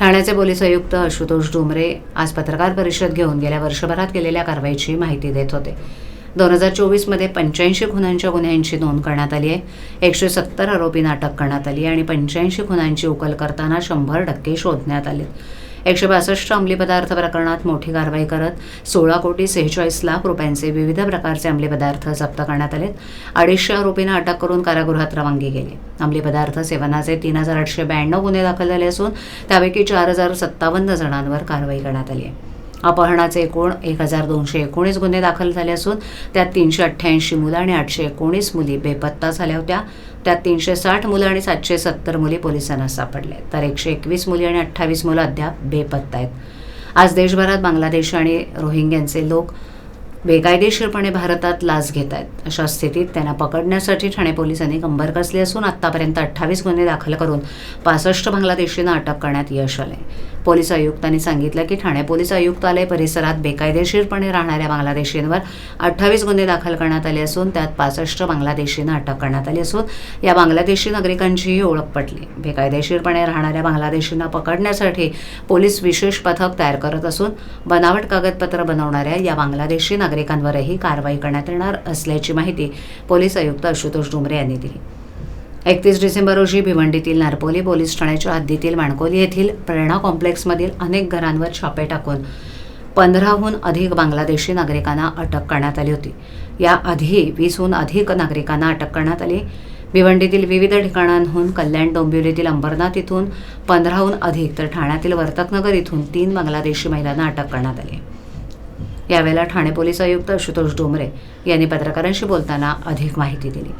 ठाण्याचे पोलीस आयुक्त आशुतोष डुमरे आज पत्रकार परिषद घेऊन गेल्या वर्षभरात केलेल्या कारवाईची माहिती देत होते. 2024 85 खुनांच्या गुन्ह्यांची नोंद करण्यात आली आहे. 170 आरोपींना अटक करण्यात आली आणि 85 खुनांची उकल करताना 100% शोधण्यात आले. 162 अंमली पदार्थ प्रकरणात मोठी कारवाई करत 16,46,00,000 रुपयांचे विविध प्रकारचे अंमली पदार्थ जप्त करण्यात आले. 250 आरोपींना अटक करून कारागृहात रवानगी केली. अंमली पदार्थ सेवनाचे 3,892 गुन्हे दाखल झाले असून त्यापैकी 4,057 जणांवर कारवाई करण्यात आली आहे. अपहरणाचे एकूण 1,219 गुन्हे दाखल झाले असून त्यात 388 मुलं आणि 819 मुली बेपत्ता झाल्या होत्या. त्यात 360 मुलं आणि 770 मुली पोलिसांना सापडल्या, तर 121 मुली आणि 28 मुलं अद्याप बेपत्ता आहेत. आज देशभरात बांगलादेश आणि रोहिंग्यांचे लोक बेकायदेशीरपणे भारतात लाच घेत आहेत. अशा स्थितीत त्यांना पकडण्यासाठी ठाणे पोलिसांनी कंबर कसली असून आतापर्यंत 28 गुन्हे दाखल करून 65 बांगलादेशींना अटक करण्यात यश आले. पोलीस आयुक्तांनी सांगितलं की ठाणे पोलीस आयुक्तालय परिसरात बेकायदेशीरपणे राहणाऱ्या बांगलादेशींवर 28 गुन्हे दाखल करण्यात आले असून त्यात 65 बांगलादेशींना अटक करण्यात आली असून या बांगलादेशी नागरिकांचीही ओळख पटली. बेकायदेशीरपणे राहणाऱ्या बांगलादेशींना पकडण्यासाठी पोलीस विशेष पथक तयार करत असून बनावट कागदपत्र बनवणाऱ्या या बांगलादेशी नागरिकांवरही कारवाई करण्यात येणार असल्याची माहिती पोलीस आयुक्त आशुतोष डुमरे यांनी दिली. 31 डिसेंबर रोजी भिवंडीतील नारपोली पोलीस ठाण्याच्या हद्दीतील माणकोली येथील प्रेरणा कॉम्प्लेक्समधील अनेक घरांवर छापे टाकून 15हून अधिक बांगलादेशी नागरिकांना अटक करण्यात आली होती. याआधी 20हून अधिक नागरिकांना अटक करण्यात आली. भिवंडीतील विविध ठिकाणांहून कल्याण डोंबिवलीतील अंबरनाथ इथून 15हून अधिक तर ठाण्यातील वर्तकनगर इथून 3 बांगलादेशी महिलांना अटक करण्यात आली. यावेळेला ठाणे पोलीस आयुक्त आशुतोष डुमरे यांनी पत्रकारांशी बोलताना अधिक माहिती दिली.